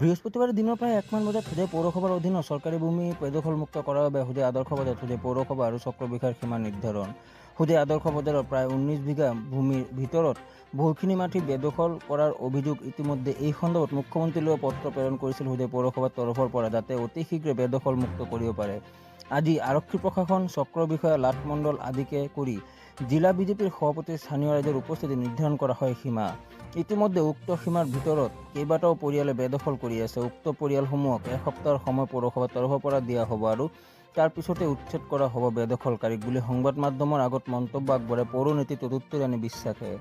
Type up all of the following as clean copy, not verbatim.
বৃহস্পতিবাৰে দিনৰ প্ৰায় 1 মান বজাত হোজাই পৌৰসভাৰ অধীনৰ চৰকাৰী ভূমি বেদখলমুক্ত কৰাৰ বাবে হোজাই আদৰ্শ বজাৰত হোজাই পৌৰসভা আৰু চক্ৰবিষয়াৰ সীমা নিৰ্ধাৰণ। হোজাই আদৰ্শ বজাৰৰ প্ৰায় 19 বিঘা ভূমিৰ ভিতৰত বহুখিনি মাটি বেদখল কৰাৰ অভিযোগ। ইতিমধ্যে এই সন্দৰ্ভত মুখ্যমন্ত্ৰীলৈ পত্ৰ প্ৰেৰণ কৰিছিল হোজাই পৌৰসভাৰ তৰফৰ পৰা, যাতে অতি শীঘ্ৰে বেদখলমুক্ত কৰিব পাৰে। আজি আৰক্ষী প্ৰশাসন, চক্ৰ বিষয়া, লাট মণ্ডল আদিকে কৰি জিলা বিজেপিৰ সভাপতি স্থানীয় ৰাইজৰ উপস্থিতি নিৰ্ধাৰণ কৰা হয় সীমা। ইতিমধ্যে উক্ত সীমাৰ ভিতৰত কেইবাটাও পৰিয়ালে বেদখল কৰি আছে। উক্ত পৰিয়ালসমূহক এসপ্তাহৰ সময় পৌৰসভাৰ তৰফৰ পৰা দিয়া হ'ব আৰু তাৰ পিছতে উচ্ছেদ কৰা হ'ব বেদখলকাৰীক বুলি সংবাদ মাধ্যমৰ আগত মন্তব্য আগবঢ়ায় পৌৰ নীতি তদুত্তৰ ৰানী বিশ্বাসে।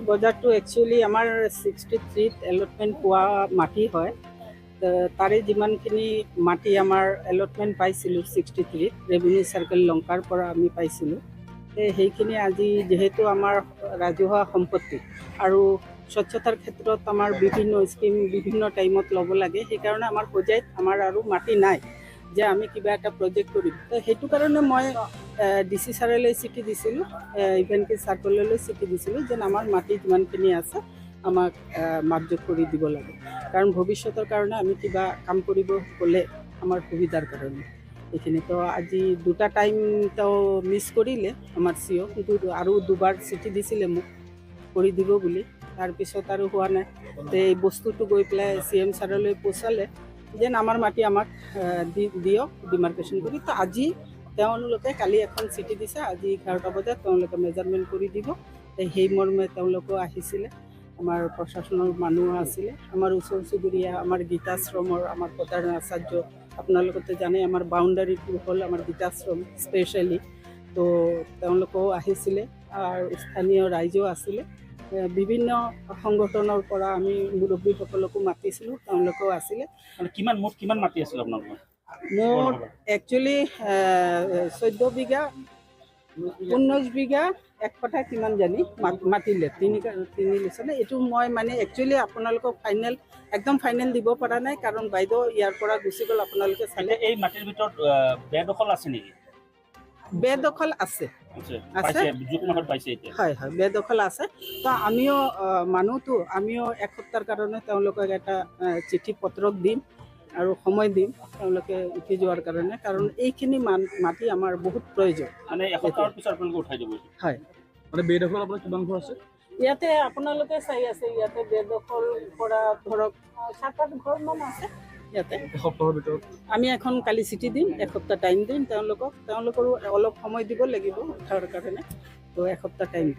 বজাৰটো একচুৱেলি আমাৰ 63ত এলটমেণ্ট পোৱা মাটি হয়। তাৰে যিমানখিনি মাটি আমাৰ এলটমেণ্ট পাইছিলোঁ 63ত ৰেভিনিউ চাৰ্কেল লংকাৰ পৰা আমি পাইছিলোঁ, সেইখিনি আজি যিহেতু আমাৰ ৰাজহুৱা সম্পত্তি আৰু স্বচ্ছতাৰ ক্ষেত্ৰত আমাৰ বিভিন্ন স্কিম বিভিন্ন টাইমত ল'ব লাগে, সেইকাৰণে আমাৰ হোজাইত আমাৰ আৰু মাটি নাই যে আমি কিবা এটা প্ৰজেক্ট কৰিম। সেইটো কাৰণে মই DC ছাৰলৈ চিঠি দিছিলোঁ, ইভেনকি চাৰ্কললৈ চিঠি দিছিলোঁ যে আমাৰ মাটি যিমানখিনি আছে আমাক মাপজোখ কৰি দিব লাগে, কাৰণ ভৱিষ্যতৰ কাৰণে আমি কিবা কাম কৰিব গ'লে আমাৰ সুবিধাৰ কাৰণে এইখিনি। তো আজি 2টা টাইম তেওঁ মিছ কৰিলে আমাৰ CEO, কিন্তু আৰু 2বাৰ চিঠি দিছিলে মোক কৰি দিব বুলি, তাৰপিছত আৰু হোৱা নাই। তো এই বস্তুটো গৈ পেলাই CM ছাৰলৈ পচালে যেন আমাৰ মাটি আমাক দিয়ক ডিমাৰ্কেশ্যন কৰি। তো আজি তেওঁলোকে কালি এখন চিঠি দিছে, আজি 11টা বজাত তেওঁলোকে মেজাৰমেণ্ট কৰি দিব। সেই মৰ্মে তেওঁলোকেও আহিছিলে, আমাৰ প্ৰশাসনৰ মানুহ আছিলে, আমাৰ ওচৰ চুবুৰীয়া, আমাৰ গীতাশ্ৰমৰ আমাৰ প্ৰধান আচাৰ্য, আপোনালোকে জানে আমাৰ বাউণ্ডাৰীটো হ'ল আমাৰ গীতাশ্ৰম স্পেচিয়েলি। তো তেওঁলোকেও আহিছিলে আৰু স্থানীয় ৰাইজো আছিলে, বিভিন্ন সংগঠনৰ পৰা আমি মুৰব্বীসকলকো মাতিছিলোঁ, তেওঁলোকেও আছিলে। কিমান মাটি আছিল আপোনালোকৰ? মোৰ একচুৱেলি 14 বিঘা 19 বিঘা 1 কঠা কিমান জানি মাতিলে, তিনি লৈছিলে। এইটো মই মানে একচুৱেলি আপোনালোকক একদম ফাইনেল দিব পৰা নাই, কাৰণ বাইদেউ ইয়াৰ পৰা গুচি গ'ল, আপোনালোকে চালে। এই মাটিৰ ভিতৰত বেদখল আছে নেকি? বেদখল আছে, হয় হয়, বেদখল আছে। তো আমিও মানুহটো আমিও এসপ্তাহৰ কাৰণে তেওঁলোকক এটা চিঠি পত্ৰ দিম আৰু সময় দিম তেওঁলোকে উঠি যোৱাৰ কাৰণে, কাৰণ এইখিনি মাটি আমাৰ বহুত প্ৰয়োজন। মানে এসপ্তাহৰ পিছত আপোনালোকে উঠাই দিব? হয়। মানে বেদখল আপোনাৰ কিমান ঘৰ আছে ইয়াতে? আপোনালোকে চাই আছে, ইয়াতে বেদখল কৰা ধৰক 7-8 ঘৰমান আছে ইয়াতে। এসপ্তাহৰ ভিতৰত আমি এখন কালি চিঠি দিম, এসপ্তাহ টাইম দিম তেওঁলোকৰো অলপ সময় দিব লাগিব উঠাৰ কাৰণে, তো এসপ্তাহ টাইম দিম।